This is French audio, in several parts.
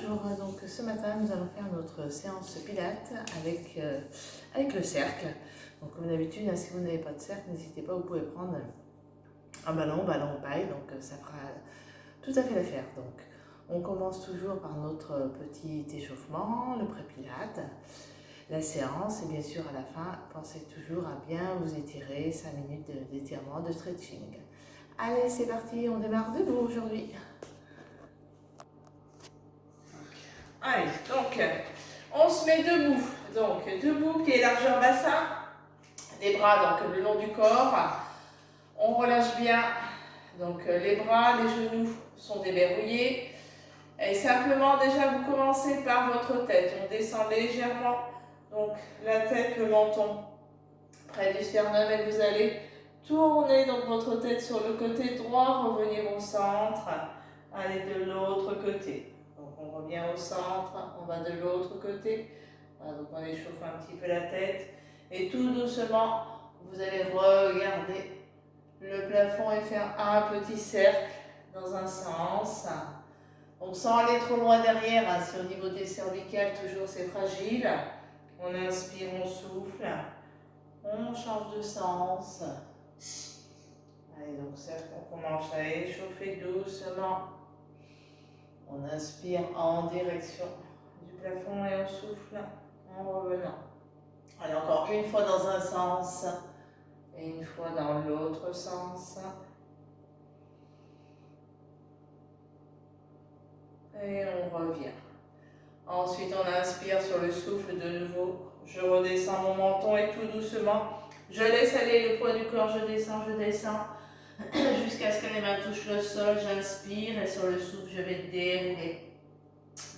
bonjour, donc ce matin nous allons faire notre séance pilates avec le cercle. Donc comme d'habitude, si vous n'avez pas de cercle, n'hésitez pas, vous pouvez prendre un ballon paille, donc ça fera tout à fait l'affaire. Donc on commence toujours par notre petit échauffement, le pré-pilates, la séance, et bien sûr à la fin, pensez toujours à bien vous étirer, 5 minutes d'étirement, de stretching. Allez, c'est parti, on démarre debout aujourd'hui. Allez, donc on se met debout. Donc debout, pied largeur bassin, les bras donc le long du corps. On relâche bien. Donc les bras, les genoux sont déverrouillés. Et simplement déjà vous commencez par votre tête. On descend légèrement. Donc la tête, le menton près du sternum et vous allez tourner donc votre tête sur le côté droit, revenir au centre. Allez de l'autre côté. Donc on revient au centre, on va de l'autre côté. Voilà, donc on échauffe un petit peu la tête. Et tout doucement, vous allez regarder le plafond et faire un petit cercle dans un sens. Donc sans aller trop loin derrière, si au niveau des cervicales, toujours c'est fragile. On inspire, on souffle. On change de sens. Allez, donc cercle, on commence à échauffer doucement. On inspire en direction du plafond et on souffle en revenant. Allez, encore une fois dans un sens et une fois dans l'autre sens. Et on revient. Ensuite, on inspire sur le souffle de nouveau. Je redescends mon menton et tout doucement, je laisse aller le poids du corps, je descends jusqu'à ce que les mains touchent le sol. J'inspire et sur le souffle, je vais dérouler.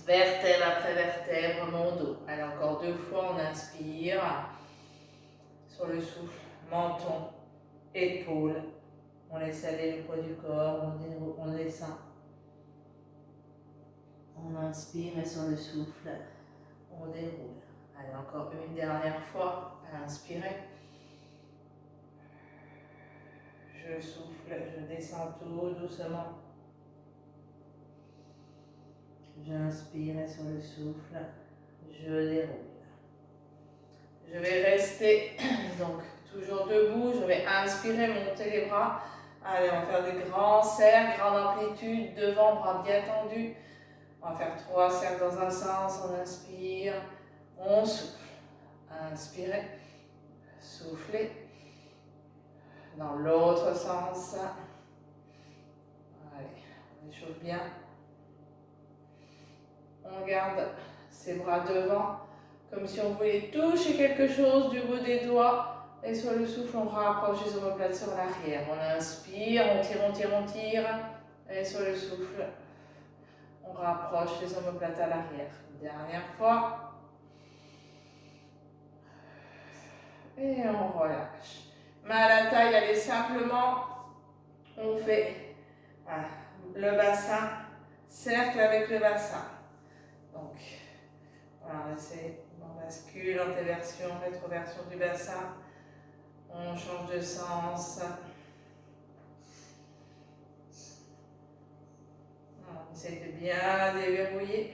Vertèbre après vertèbre, mon dos. Allez, encore 2 fois, on inspire. Sur le souffle, menton, épaule. On laisse aller le poids du corps, on descend. On inspire et sur le souffle, on déroule. Allez, encore une dernière fois, inspirez. Je souffle, je descends tout doucement. J'inspire et sur le souffle, je déroule. Je vais rester donc toujours debout, je vais inspirer, monter les bras. Allez, on va faire des grands cercles, grande amplitude, devant, bras bien tendus. On va faire 3 cercles dans un sens, on inspire, on souffle. Inspirez, soufflez. Dans l'autre sens. Allez, on échauffe bien. On garde ses bras devant, comme si on voulait toucher quelque chose du bout des doigts. Et sur le souffle, on rapproche les omoplates sur l'arrière. On inspire, on tire, on tire, on tire. Et sur le souffle, on rapproche les omoplates à l'arrière. Dernière fois. Et on relâche. Main à la taille, allez simplement. On fait le bassin, cercle avec le bassin. Donc, voilà, on bascule, antéversion, rétroversion du bassin. On change de sens. On essaie de bien déverrouiller.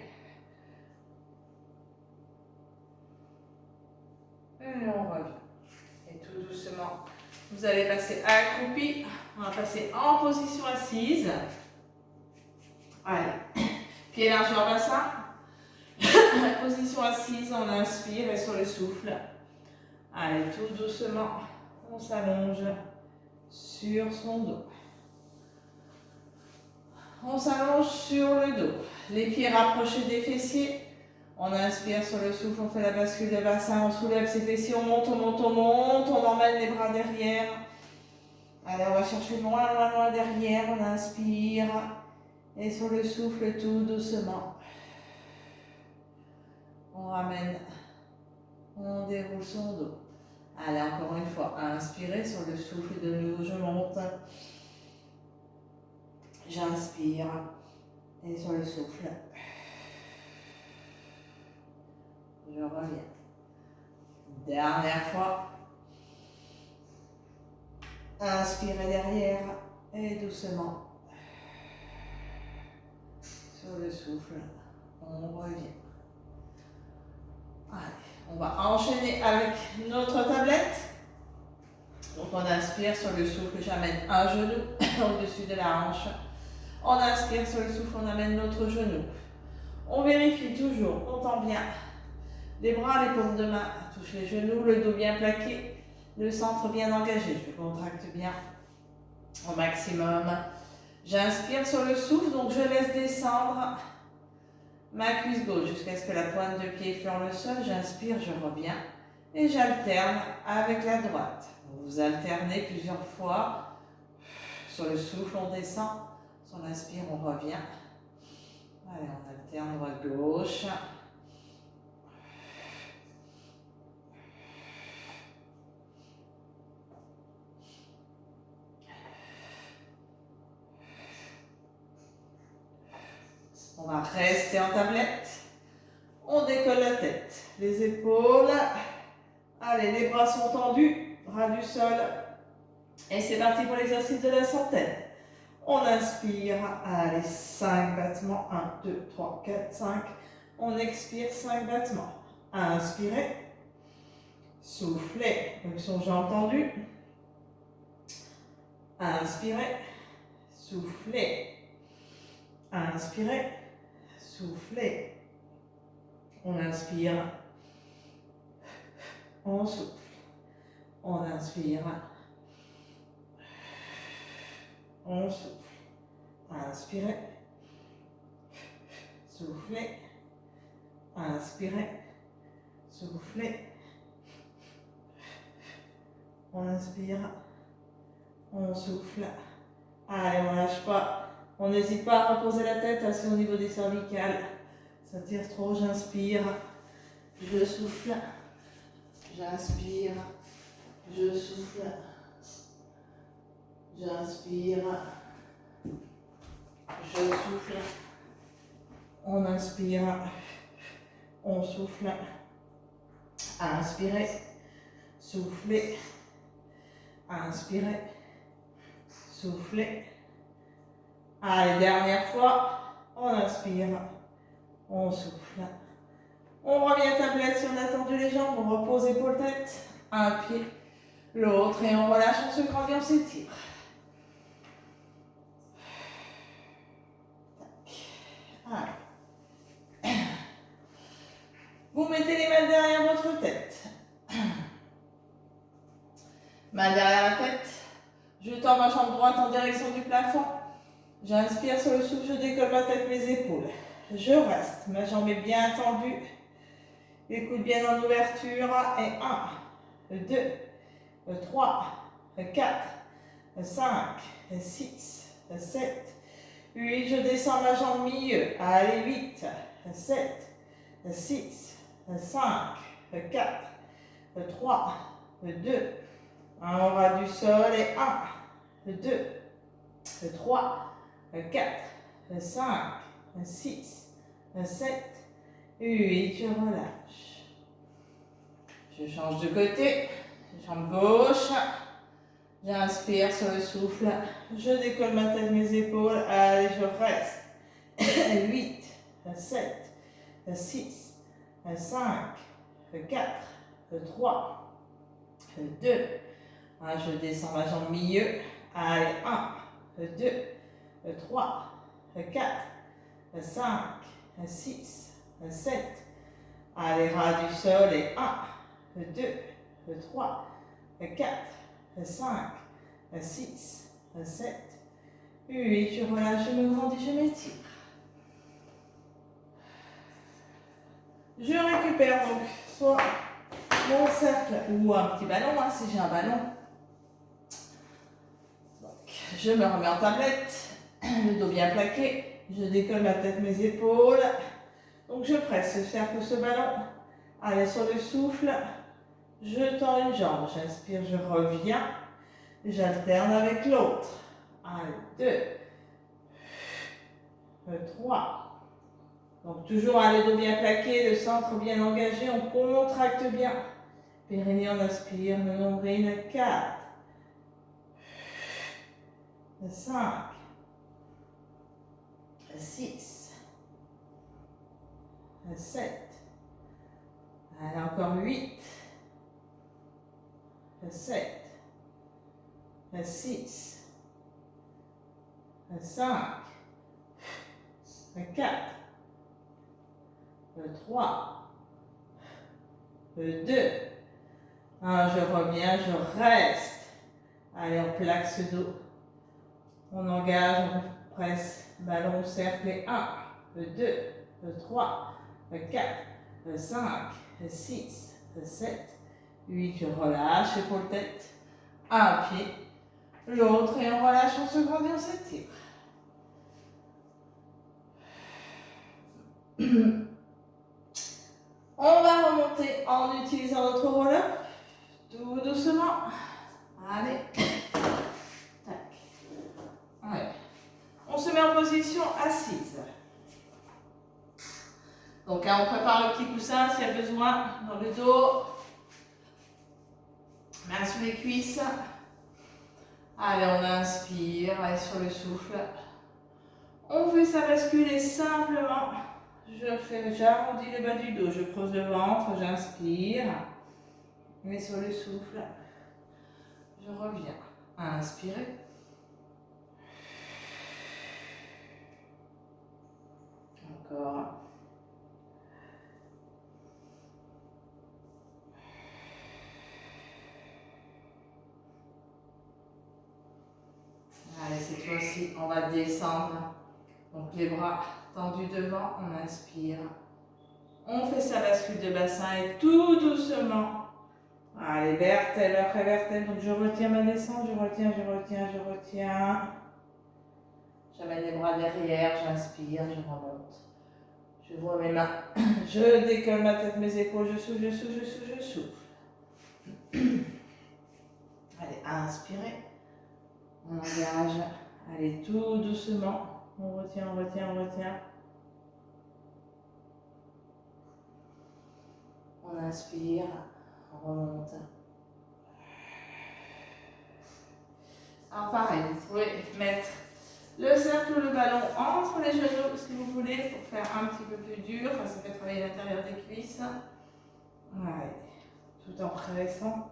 Et on revient. Et tout doucement, vous allez passer accroupi. On va passer en position assise. Allez, pied largeur bassin. Position assise, on inspire et sur le souffle. Allez, tout doucement, on s'allonge sur son dos. On s'allonge sur le dos. Les pieds rapprochés des fessiers. On inspire sur le souffle, on fait la bascule de bassin, on soulève ses fessiers, on monte, on monte, on monte, on emmène les bras derrière. Allez, on va chercher loin, loin, loin derrière, on inspire. Et sur le souffle, tout doucement. On ramène, on déroule son dos. Allez, encore une fois, inspirez sur le souffle, de nouveau je monte. J'inspire. Et sur le souffle, je reviens. Dernière fois. Inspirez derrière et doucement. Sur le souffle, On revient. Allez, on va enchaîner avec notre tablette. Donc on inspire sur le souffle, j'amène un genou au-dessus de la hanche. On inspire sur le souffle, on amène notre genou. On vérifie toujours, on tend bien. Les bras, les paumes de main touchent les genoux, le dos bien plaqué, le centre bien engagé. Je contracte bien au maximum. J'inspire sur le souffle, donc je laisse descendre ma cuisse gauche jusqu'à ce que la pointe de pied fleure le sol. J'inspire, je reviens et j'alterne avec la droite. Vous alternez plusieurs fois. Sur le souffle, on descend. Sur l'inspire, on revient. Allez, on alterne droite-gauche. On va rester en tablette. On décolle la tête, les épaules. Allez, les bras sont tendus, bras du sol. Et c'est parti pour l'exercice de la centaine. On inspire, allez, 5 battements. 1, 2, 3, 4, 5. On expire, 5 battements. Inspirez. Soufflez, fonction jambes tendues. Inspirez. Soufflez. Inspirez. Soufflez. On inspire. On souffle. On inspire. On souffle. Inspirez. Soufflez. Inspirez. Soufflez. On inspire. On souffle. Allez, on ne lâche pas. On n'hésite pas à reposer la tête assis au niveau des cervicales. Ça tire trop, j'inspire. Je souffle. J'inspire. Je souffle. J'inspire. Je souffle. On inspire. On souffle. Inspirez. Soufflez. Inspirez. Soufflez. Allez, dernière fois. On inspire. On souffle. On revient à tablette si on a tendu les jambes. On repose épaule-tête. Un pied, l'autre. Et on relâche, on se grandit, on s'étire. Allez. Vous mettez les mains derrière votre tête. Main derrière la tête. Je tends ma jambe droite en direction du plafond. J'inspire sur le souffle, je décolle ma tête, mes épaules. Je reste, ma jambe est bien tendue. Les coudes bien en ouverture. Et 1, 2, 3, 4, 5, 6, 7, 8. Je descends ma jambe milieu. Allez, 8, 7, 6, 5, 4, 3, 2. Un ras du sol. Et 1, 2, 3, 4, 5, 6, 7, 8. Je relâche. Je change de côté. Jambe gauche. J'inspire sur le souffle. Je décolle ma tête, mes épaules. Allez, je reste. 8, 7, 6, 5, 4, 3, 2. Je descends ma jambe milieu. Allez, 1, 2, 3, 4, 5, 6, 7. Allez, ras du sol. Et 1, 2, 3, 4, 5, 6, 7, 8. Je relâche, je me grandis, je m'étire. Je récupère donc soit mon cercle ou un petit ballon, si j'ai un ballon. Donc, je me remets en tablette, le dos bien plaqué. Je décolle ma tête, mes épaules. Donc, je presse ce cercle, ce ballon. Allez, sur le souffle. Je tends une jambe, j'inspire, je reviens, j'alterne avec l'autre. Allez, 2, 3. Donc toujours le dos bien plaqué, le centre bien engagé, on contracte bien. Périnée, on inspire, le nombril, 4, 5, 6, 7. Allez, encore 8. 7. 6. 5. 4. 3. 2. 1, je reviens, je reste. Allez, on plaque ce dos. On engage, on presse, ballon au cercle. Et 1, 2, 3, 4, 5, 6, 7, 8. Je relâche, épaule tête. Un pied, l'autre et on relâche, on se grandit, on s'étire. On va remonter en utilisant notre roller, tout doucement. Allez. Tac. Allez. On se met en position assise. Donc on prépare le petit coussin s'il y a besoin dans le dos. Main sur les cuisses. Allez, on inspire, allez sur le souffle. On fait ça basculer simplement. J'arrondis le bas du dos, je creuse le ventre, j'inspire. Et sur le souffle, je reviens. Inspirez. Encore. Allez, cette fois-ci, on va descendre. Donc les bras tendus devant, on inspire. On fait sa bascule de bassin et tout doucement. Allez, vertèbre après vertèbre. Donc je retiens ma descente, je retiens. J'amène les bras derrière, j'inspire, je remonte. Je vois mes mains, je décolle ma tête, mes épaules, je souffle. Allez, inspirez. On engage. Allez, tout doucement. On retient. On inspire, on remonte. Alors pareil, vous pouvez mettre le cercle ou le ballon entre les genoux si vous voulez pour faire un petit peu plus dur. Enfin, ça fait travailler l'intérieur des cuisses. Allez, tout en pressant.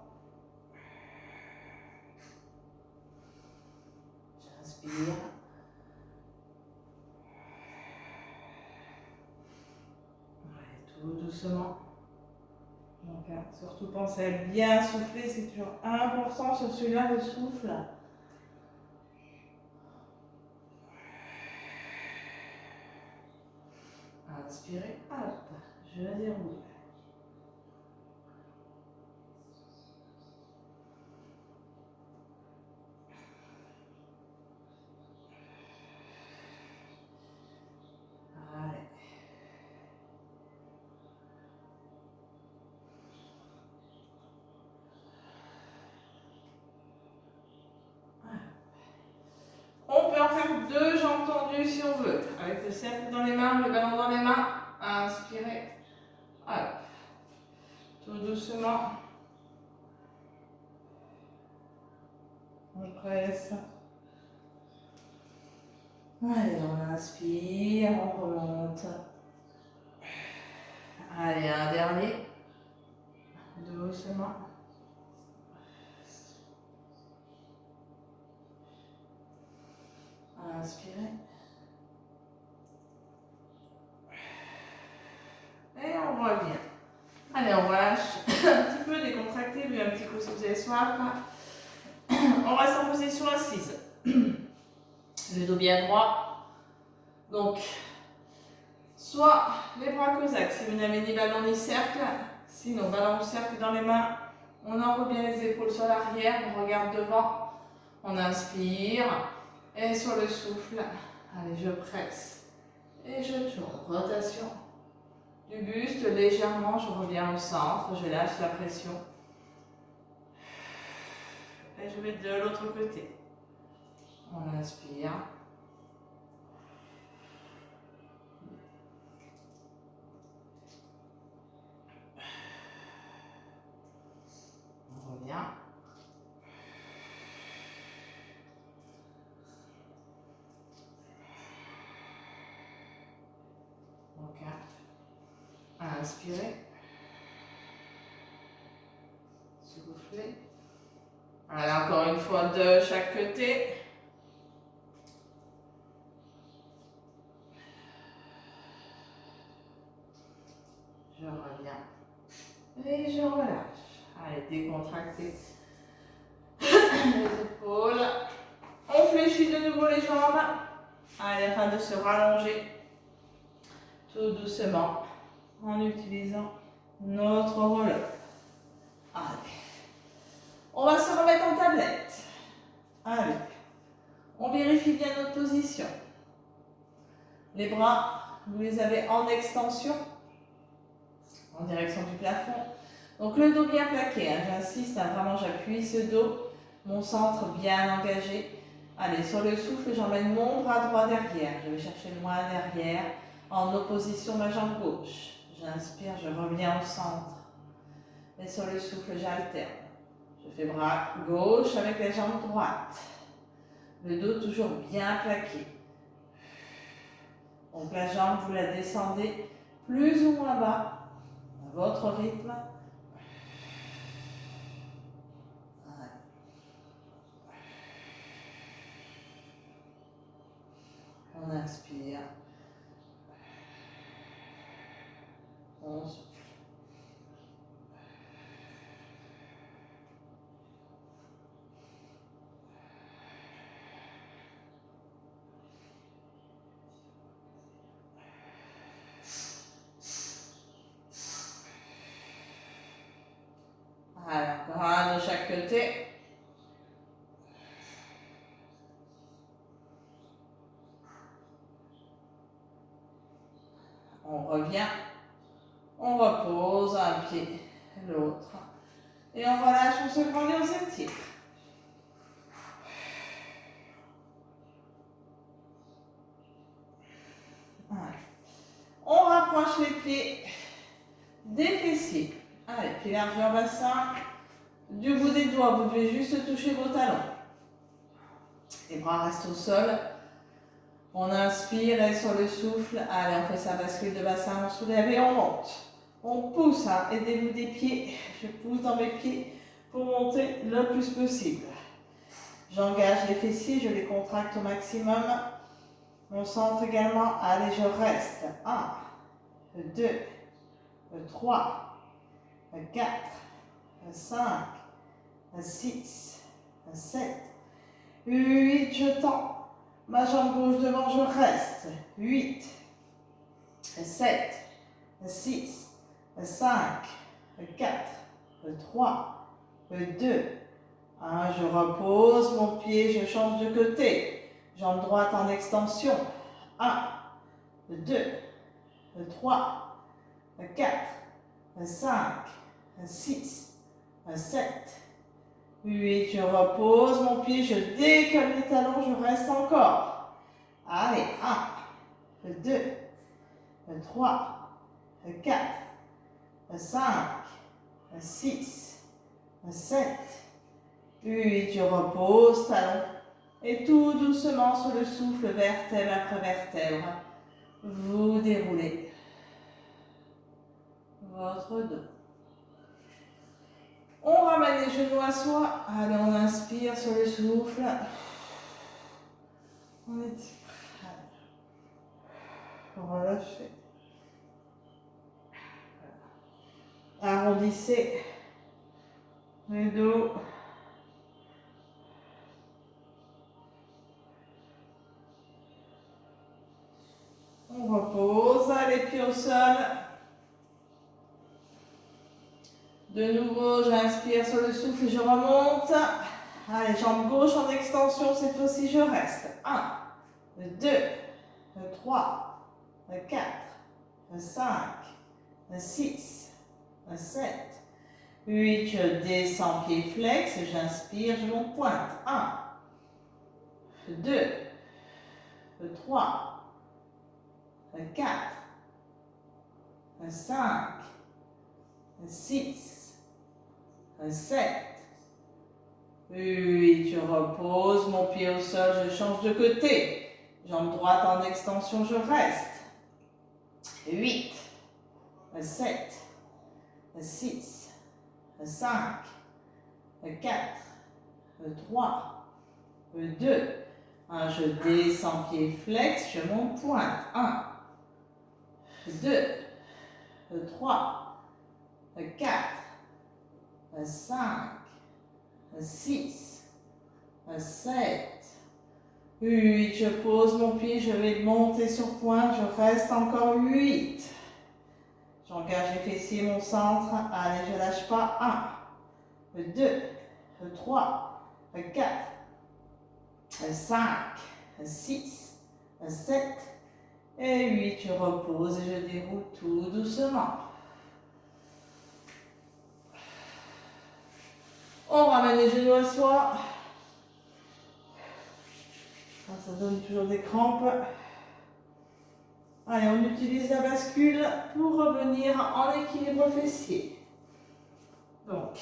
J'inspire. Tout doucement. Donc, surtout pensez à bien souffler, c'est toujours important sur celui-là, le souffle. Inspirez, hop, je déroule. Allez. On peut en faire deux jambes tendues si on veut. Avec le cercle dans les mains, le ballon dans les mains. Inspirez. Hop. Tout doucement. On presse. Allez, on inspire, on remonte. Allez, un dernier. Doucement. Inspirez. Et on revient. Allez, on relâche un petit peu, décontracté, buvez un petit coup si vous avez soif. On reste en position assise. Le dos bien droit. Donc, soit les bras cosaques si vous n'avez ni ballon ni cercle. Sinon, ballon ou cercle dans les mains. On enroule bien les épaules sur l'arrière. On regarde devant. On inspire. Et sur le souffle, allez, je presse. Et je tourne. Rotation du buste légèrement. Je reviens au centre. Je lâche la pression. Et je vais de l'autre côté. On inspire. On revient. Ok. Inspirez. Soufflez. Allez, encore une fois de chaque côté. Je reviens. Et je relâche. Allez, décontractez les épaules. On fléchit de nouveau les jambes. Allez, afin de se rallonger tout doucement en utilisant notre roller. Allez. On va se remettre en tablette. Allez. On vérifie bien notre position. Les bras, vous les avez en extension, en direction du plafond. Donc le dos bien plaqué, hein. J'insiste, hein, vraiment j'appuie ce dos, mon centre bien engagé. Allez, sur le souffle, j'emmène mon bras droit derrière. Je vais chercher le moins derrière, en opposition ma jambe gauche. J'inspire, je reviens au centre. Et sur le souffle, j'alterne. Je fais bras gauche avec la jambe droite. Le dos toujours bien plaqué. Donc la jambe, vous la descendez plus ou moins bas, à votre rythme. On inspire. On souffle. Alors, un de chaque côté. On revient, on repose un pied, l'autre. Et on relâche, on se grandit, on s'étire. On rapproche les pieds des fessiers. Allez, pied largeur bassin. Du bout des doigts, vous devez juste toucher vos talons. Les bras restent au sol. On inspire et sur le souffle, allez, on fait sa bascule de bassin, on soulève et on monte. On pousse, hein, aidez-vous des pieds. Je pousse dans mes pieds pour monter le plus possible. J'engage les fessiers, je les contracte au maximum. On centre également, allez, je reste. 1, 2, 3, 4, 5, 6, 7, 8, je tends. Ma jambe gauche devant, je reste. 8, 7, 6, 5, 4, 3, 2, 1. Je repose mon pied, je change de côté. Jambe droite en extension. 1, 2, 3, 4, 5, 6, 7, 8. Je repose mon pied, je décolle les talons, je reste encore. Allez, 1, 2, 3, 4, 5, 6, 7, 8. Je repose, talons. Et tout doucement sur le souffle, vertèbre après vertèbre, vous déroulez votre dos. On ramène les genoux à soi. Allez, on inspire sur le souffle. On étire. Relâchez. Arrondissez le dos. On repose, les pieds au sol. De nouveau, j'inspire sur le souffle, je remonte. Allez, jambe gauche en extension, cette fois-ci je reste. 1, 2, 3, 4, 5, 6, 7, 8. Je descends, pied flex, j'inspire, je monte pointe. 1, 2, 3, 4, 5, 6, 7, 8. Je repose mon pied au sol, je change de côté. Jambe droite en extension, je reste. 8, 7, 6, 5, 4, 3, 2, 1, je descends pied flex, je monte pointe, 1, 2, 3, 4, 5, 6, 7, 8, je pose mon pied, je vais monter sur pointe, je reste encore 8. J'engage les fessiers, mon centre, allez, je lâche pas, 1, 2, 3, 4, 5, 6, 7 et 8. Je repose et je déroule tout doucement. On ramène les genoux à soi. Ça donne toujours des crampes. Allez, on utilise la bascule pour revenir en équilibre fessier. Donc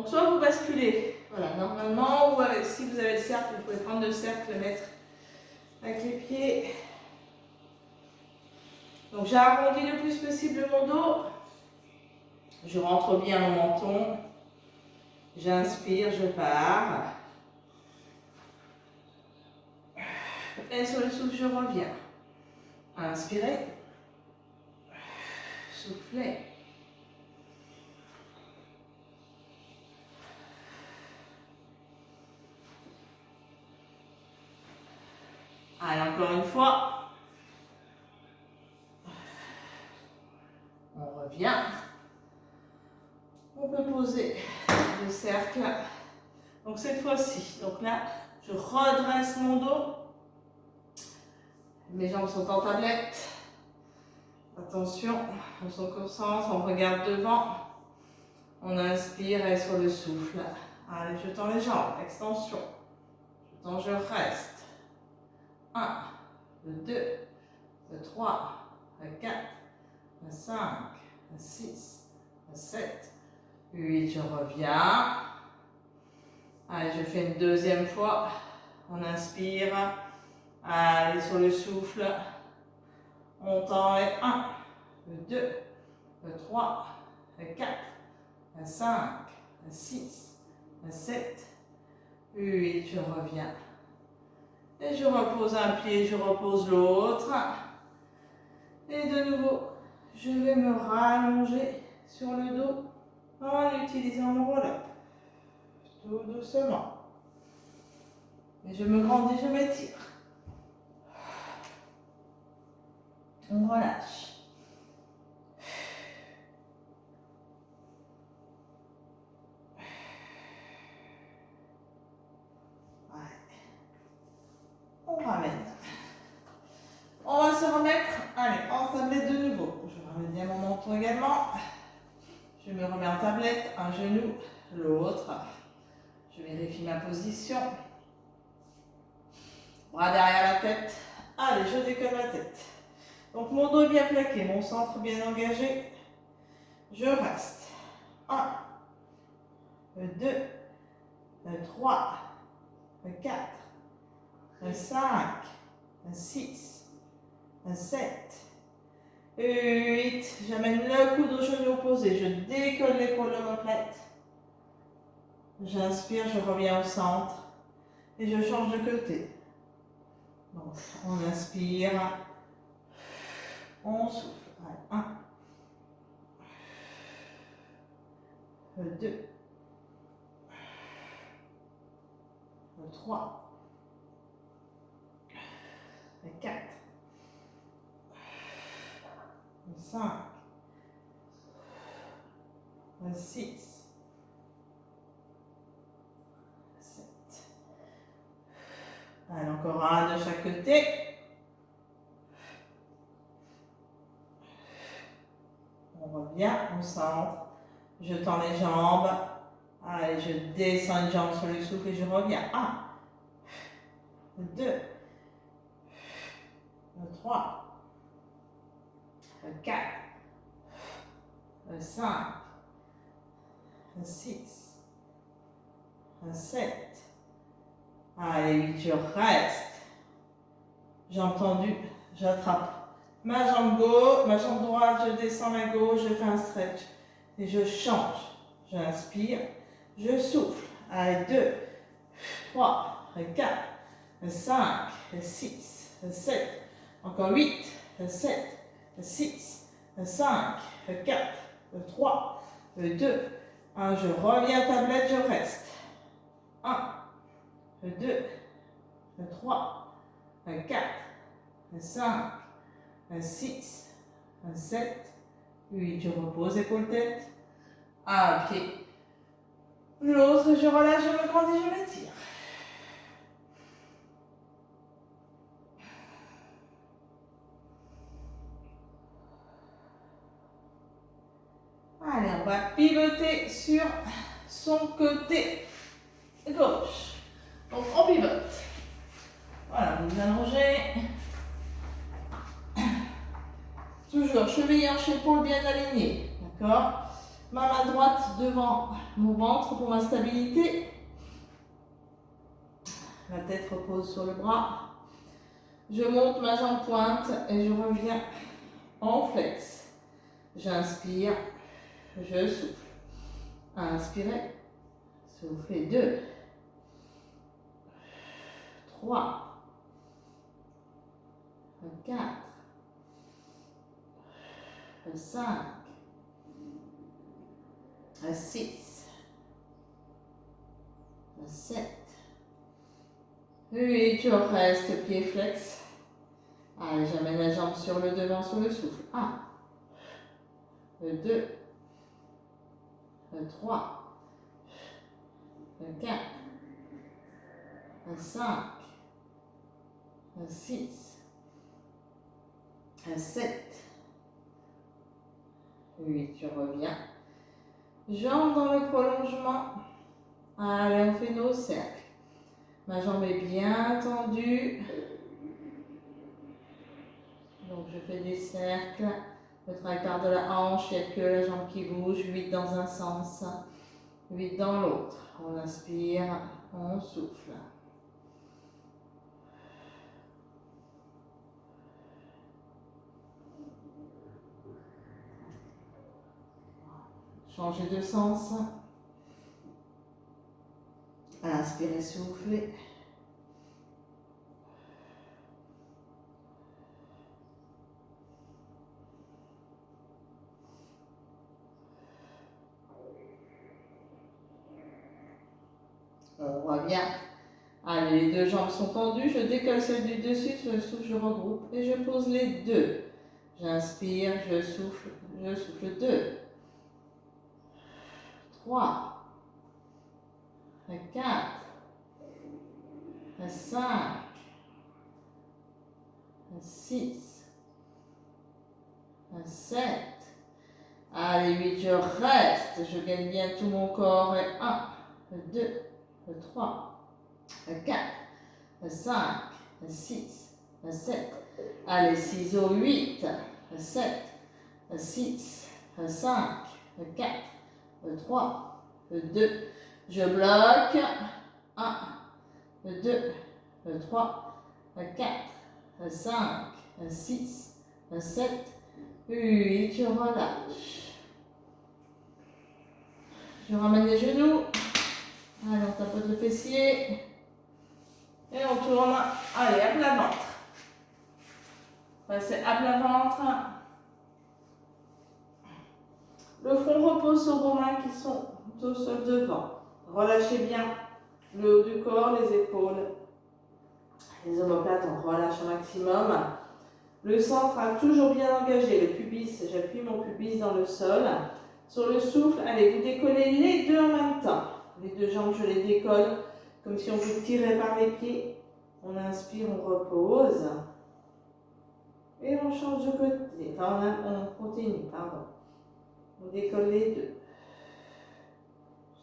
soit vous basculez, voilà, normalement, ou avec, si vous avez le cercle, vous pouvez prendre le cercle, le mettre avec les pieds. Donc j'arrondis le plus possible mon dos. Je rentre bien mon menton. J'inspire, je pars. Et sur le souffle, je reviens. Inspirez. Soufflez. Allez, encore une fois. On revient. On peut poser le cercle. Donc cette fois-ci, donc là, je redresse mon dos. Mes jambes sont en tablette. Attention, on se concentre, on regarde devant. On inspire et sur le souffle. Allez, je tends les jambes, extension. Je tends, je reste. 1, 2, 3, 4, 5, 6, 7, 8. Je reviens. Allez, je fais une deuxième fois. On inspire. Allez, sur le souffle. On tend et 1, 2, 3, 4, 5, 6, 7, 8. Je reviens. Et je repose un pied, je repose l'autre. Et de nouveau, je vais me rallonger sur le dos en utilisant mon roll-up. Tout doucement. Et je me grandis, je m'étire. On relâche. Ouais. On ramène. On va se remettre. Allez, en tablette de nouveau. Je ramène bien mon menton également. Je me remets en tablette, un genou, l'autre. Je vérifie ma position. Bras derrière la tête. Allez, je décolle la tête. Donc mon dos est bien plaqué, mon centre bien engagé. Je reste. 1, 2, 3, 4, 5, 6, 7, 8. J'amène le coude au genou opposé. Je décolle l'épaule de l'omoplate. J'inspire, je reviens au centre. Et je change de côté. Donc, on inspire. On souffle. 1, 2, 3, 4, 5, 6, 7. Allez, encore un de chaque côté. On revient, on centre. Je tends les jambes. Allez, je descends une jambe sur le souffle et je reviens. 1, 2, 3, 4, 5, 6, 7. Allez, 8, je reste. Jambes tendues, j'attrape ma jambe gauche, ma jambe droite, je descends ma gauche, je fais un stretch. Et je change. J'inspire, je souffle. Allez, 2, 3, 4, 5, 6, 7, encore 8, 7, 6, 5, 4, 3, 2, 1. Je reviens à tablette, je reste. 1, 2, 3, 4, 5, 6, 7, 8. Je repose, épaule tête. Un pied. L'autre, je relâche, je me grandis, je m'étire. Allez, on va pivoter sur son côté gauche. Donc, on pivote. Voilà, vous allongez. Toujours cheville hanche, épaule bien alignée. D'accord? Ma main droite devant mon ventre pour ma stabilité. La tête repose sur le bras. Je monte ma jambe pointe et je reviens en flex. J'inspire, je souffle. Inspirez, soufflez. 2, 3, 4, 5, 6, 7, 8. Je reste pied flex. Allez, j'amène la jambe sur le devant, sur le souffle. 1, 2, 3, 4, 5, 6, 7, 8. Je reviens. Jambes dans le prolongement. Allez, on fait nos cercles. Ma jambe est bien tendue. Donc, je fais des cercles. Je travaille par de la hanche. Il n'y a que la jambe qui bouge. 8 dans un sens, 8 dans l'autre. On inspire, on souffle. Changez de sens. Inspirez, soufflez. On revient. Allez, les deux jambes sont tendues. Je décolle celle du dessus. Je souffle, je regroupe. Et je pose les deux. J'inspire, je souffle. 2, 3, 4, 5, 6, 7. Allez, 8, je reste. Je gagne bien tout mon corps. Et 1, 2, 3, 4, 5, 6, 7. Allez, ciseaux, 8, 7, 6, 5, 4, 3, 2. Je bloque. 1, 2, 3, 4, 5, 6, 7, 8. Je relâche. Je ramène les genoux. Allez, on tapote le fessier. Et on tourne. Allez, à plat ventre. Passez à plat ventre. Le front repose sur vos mains qui sont au sol devant. Relâchez bien le haut du corps, les épaules, les omoplates. On relâche au maximum. Le centre a toujours bien engagé. Le pubis, j'appuie mon pubis dans le sol. Sur le souffle, allez, vous décollez les deux en même temps. Les deux jambes, je les décolle comme si on vous tirait par les pieds. On inspire, on repose. Et on change de côté. Enfin, on continue, pardon. On décolle les deux.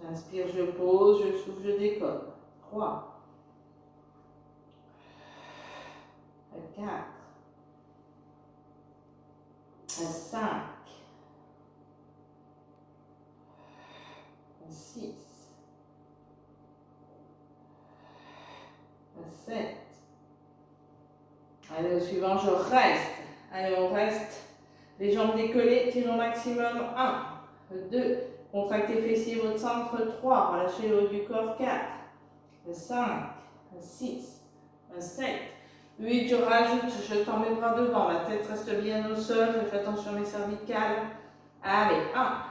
J'inspire, je pose, je souffle, je décolle. 3, 4, 5, 6, 7. Allez, au suivant, je reste. Allez, on reste. Les jambes décollées, tirez au maximum. 1, 2, contractez fessiers, votre centre. 3, relâchez le haut du corps. 4, 5, 6, 7, 8, je rajoute, je tends mes bras devant, la tête reste bien au sol, je fais attention à mes cervicales. Allez, 1,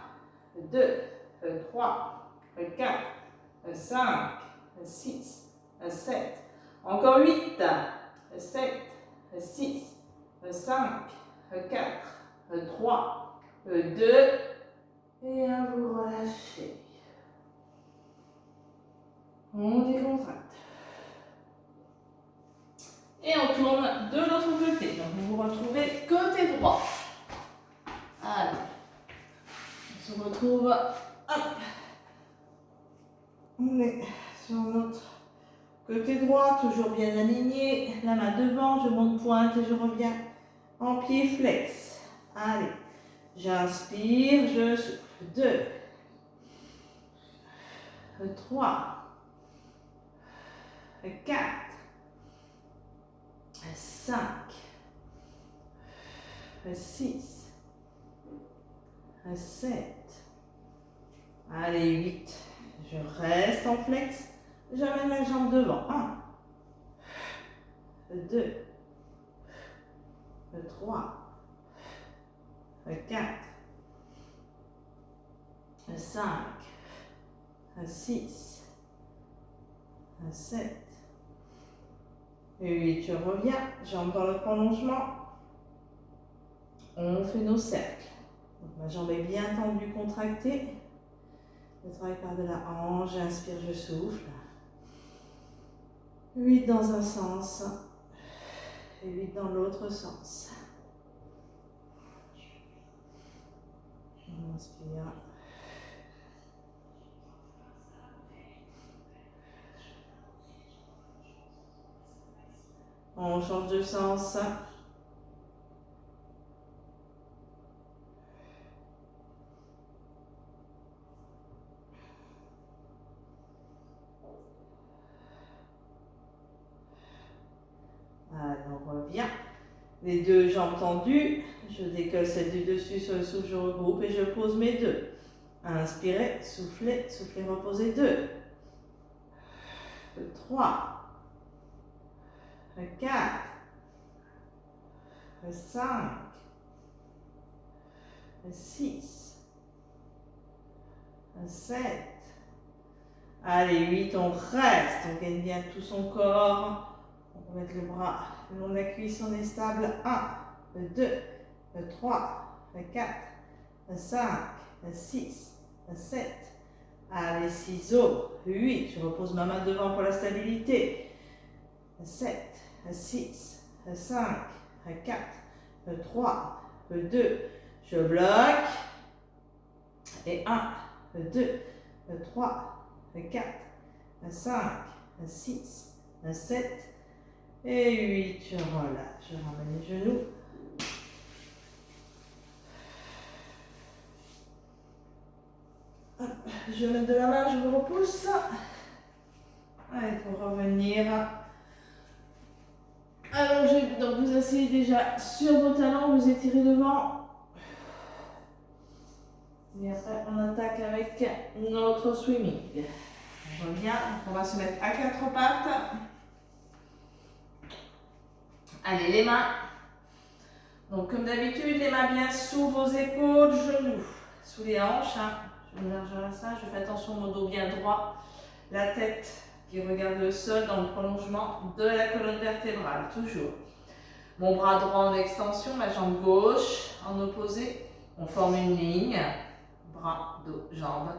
2, 3, 4, 5, 6, 7, encore 8, 7, 6, 5, 4, 3, 2, et vous relâchez. On décontracte. Et on tourne de l'autre côté. Donc vous vous retrouvez côté droit. Allez. On se retrouve. Hop. On est sur notre côté droit, toujours bien aligné. La main devant, je monte pointe et je reviens en pied flex. Allez. J'inspire, je souffle. 2, 3, 4, 5, 6, 7, allez 8, je reste en flex, j'amène la jambe devant, 1, 2, 3, 4, 5, 6, 7, et 8, je reviens, jambe dans le prolongement, on fait nos cercles. Donc ma jambe est bien tendue, contractée, je travaille par de la hanche, j'inspire, je souffle, 8 dans un sens, et 8 dans l'autre sens. On inspire. On change de sens. Allez, on revient. Les deux jambes tendues. Je décolle celle du dessus sur le souffle, je regroupe et je pose mes deux. Inspirez, soufflez, soufflez, reposez. 2, 3, 4, 5, 6, 7. Allez, 8, on reste, on gagne bien tout son corps. On va mettre le bras le long de la cuisse, on est stable. 1, 2, 3, 4, 5, 6, 7. Allez, ciseaux. 8, je repose ma main devant pour la stabilité. 7, 6, 5, 4, 3, 2, je bloque. Et 1, 2, 3, 4, 5, 6, 7 et 8. Je relâche, je ramène les genoux. Je mets de la main, je me repousse. Allez, pour revenir. Allongez, donc vous asseyez déjà sur vos talons, vous étirez devant. Et après, on attaque avec notre swimming. On revient, on va se mettre à 4 pattes. Allez, les mains. Donc, comme d'habitude, les mains bien sous vos épaules, genoux, sous les hanches. Je me largerai ça, je fais attention au dos bien droit. La tête qui regarde le sol dans le prolongement de la colonne vertébrale, toujours. Mon bras droit en extension, ma jambe gauche en opposé. On forme une ligne. Bras, dos, jambes.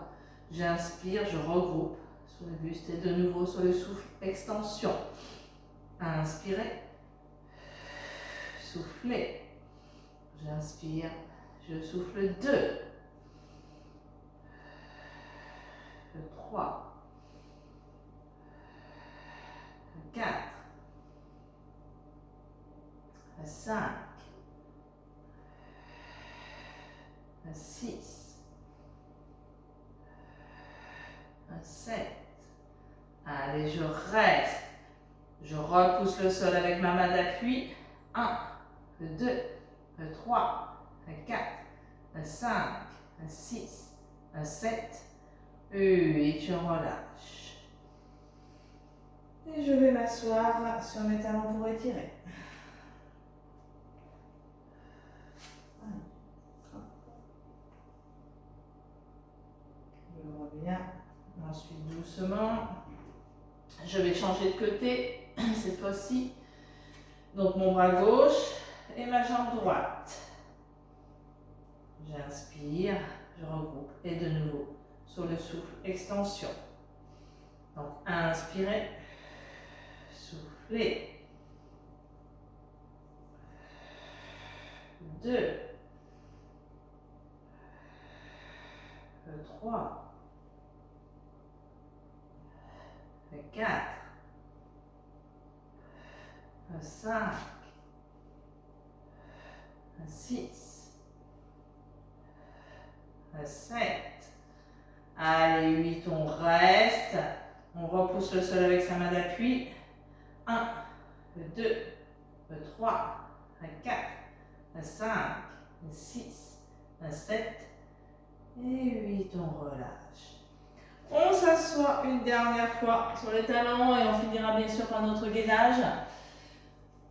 J'inspire, je regroupe sur le buste et de nouveau sur le souffle, extension. Inspirez, soufflez. J'inspire, je souffle 2, 3, 4, 5, 6, 7. Allez, je reste. Je repousse le sol avec ma main d'appui. 1, 2, un 3, un 4, un 5, un 6, un 7, et tu relâches. Et je vais m'asseoir sur mes talons pour étirer. Je reviens. Ensuite, doucement, je vais changer de côté cette fois-ci. Donc, mon bras gauche et ma jambe droite. J'inspire, je regroupe et de nouveau, sur le souffle, extension. Donc, inspirez, soufflez. 2, 3, 4, 5, 6, 7. Allez, 8, on reste. On repousse le sol avec sa main d'appui. 1, 2, 3, 4, 5, 6, 7 et 8, on relâche. On s'assoit une dernière fois sur les talons et on finira bien sûr par notre gainage.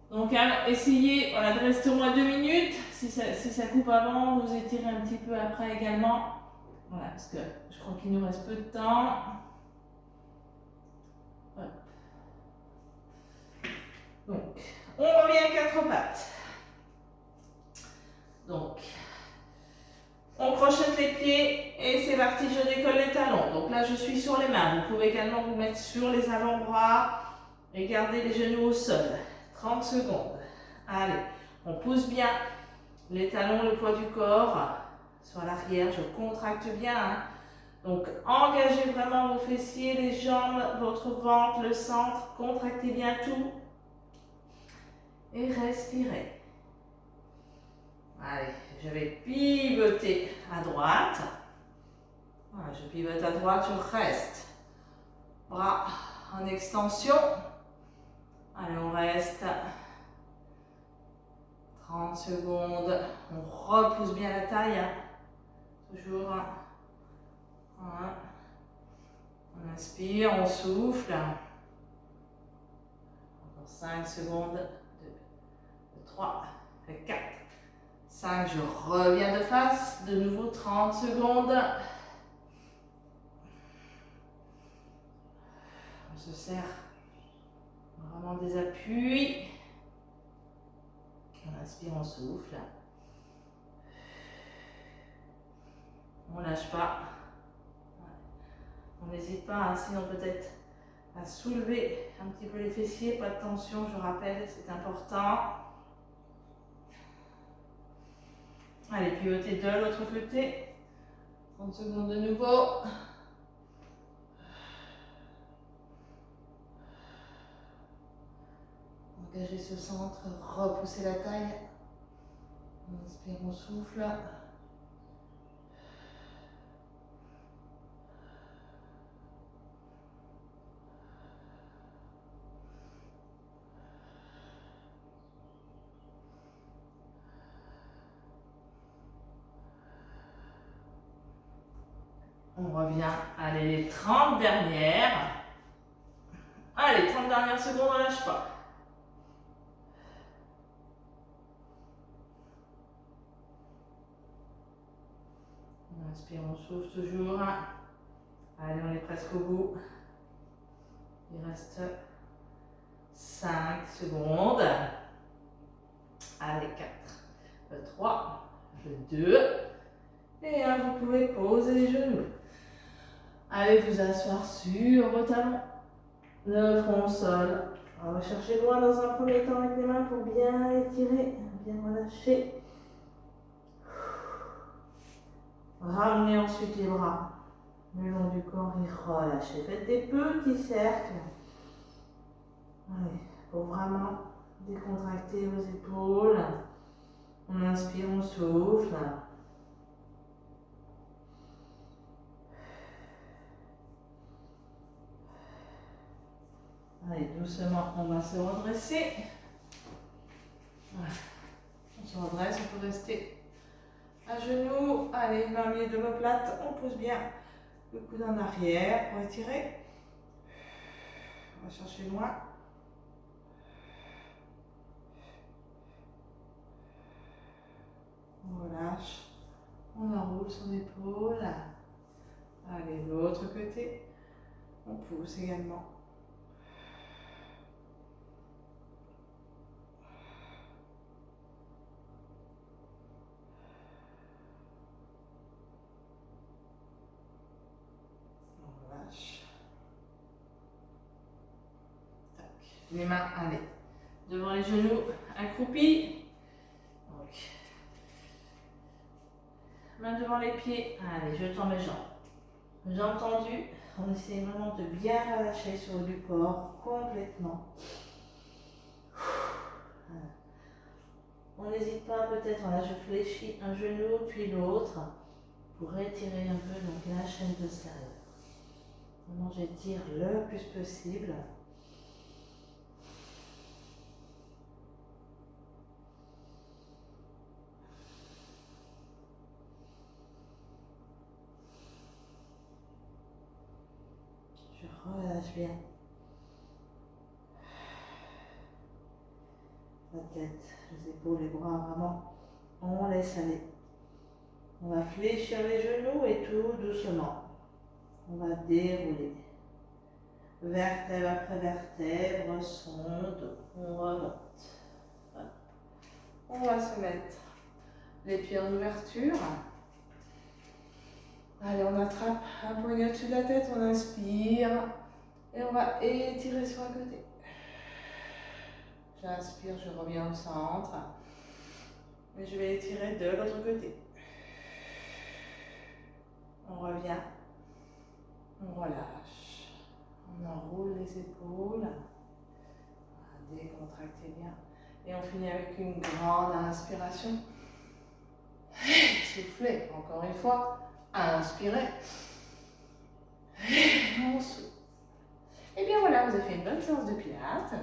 Donc essayez de rester au moins 2 minutes. Si ça coupe avant, vous étirez un petit peu après également. Voilà, parce que je crois qu'il nous reste peu de temps. Hop. Donc, on revient à 4 pattes. Donc, on crochette les pieds et c'est parti, je décolle les talons. Donc là, je suis sur les mains. Vous pouvez également vous mettre sur les avant-bras et garder les genoux au sol. 30 secondes. Allez, on pousse bien les talons, le poids du corps sur l'arrière. Je contracte bien. Hein. Donc, engagez vraiment vos fessiers, les jambes, votre ventre, le centre. Contractez bien tout. Et respirez. Allez, je vais pivoter à droite. Voilà, je pivote à droite, je reste. Bras en extension. Allez, on reste 30 secondes. On repousse bien la taille. Toujours. Voilà. On inspire, on souffle. Encore 5 secondes. 2, 3, 4, 5. Je reviens de face. De nouveau 30 secondes. On se serre vraiment des appuis. On inspire, on souffle. On ne lâche pas. On n'hésite pas, hein, sinon peut-être à soulever un petit peu les fessiers. Pas de tension, je rappelle, c'est important. Allez, pivotez de l'autre côté. 30 secondes de nouveau. Engagez ce centre, repoussez la taille. On inspire, on souffle. On revient. Allez, les 30 dernières. Allez, 30 dernières secondes, on ne lâche pas. On inspire, on souffle toujours. Allez, on est presque au bout. Il reste 5 secondes. Allez, 4, 3, 2. Et 1, vous pouvez poser les genoux. Allez vous asseoir sur vos talons. Le front au sol. On va chercher loin dans un premier temps avec les mains pour bien étirer, bien relâcher. Ramenez ensuite les bras le long du corps et relâchez. Faites des petits cercles. Allez, pour vraiment décontracter vos épaules. On inspire, on souffle. Allez, doucement, on va se redresser. Voilà. On se redresse, on peut rester à genoux. Allez, main au milieu de l'omoplate, on pose bien le coude en arrière pour étirer. On va chercher loin. On relâche. On enroule son épaule. Allez, l'autre côté. On pousse également. On relâche. Tac. Les mains, allez, devant les genoux, accroupis. Donc, main devant les pieds. Allez, je tends mes jambes. Jambes tendues. On essaie vraiment de bien relâcher sur le haut du corps complètement. Voilà. On n'hésite pas peut-être, voilà, je fléchis un genou puis l'autre pour étirer un peu donc la chaîne postérieure. Vraiment j'étire le plus possible. Je relâche bien. La tête, les épaules, les bras, vraiment, on laisse aller. On va fléchir les genoux et tout doucement. On va dérouler. Vertèbre après vertèbre, sonde, on remonte. Voilà. On va se mettre les pieds en ouverture. Allez, on attrape un poignet au-dessus de la tête, on inspire et on va étirer sur un côté. J'inspire, je reviens au centre. Et je vais étirer de l'autre côté. On revient. On relâche. On enroule les épaules. Décontractez bien. Et on finit avec une grande inspiration. Soufflez, encore une fois. Inspirez. On souffle. Et bien voilà, vous avez fait une bonne séance de pilates.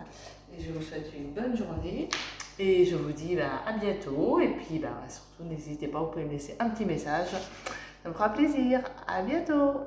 Et je vous souhaite une bonne journée. Et je vous dis à bientôt. Et puis surtout, n'hésitez pas, vous pouvez me laisser un petit message. Ça me fera plaisir. À bientôt.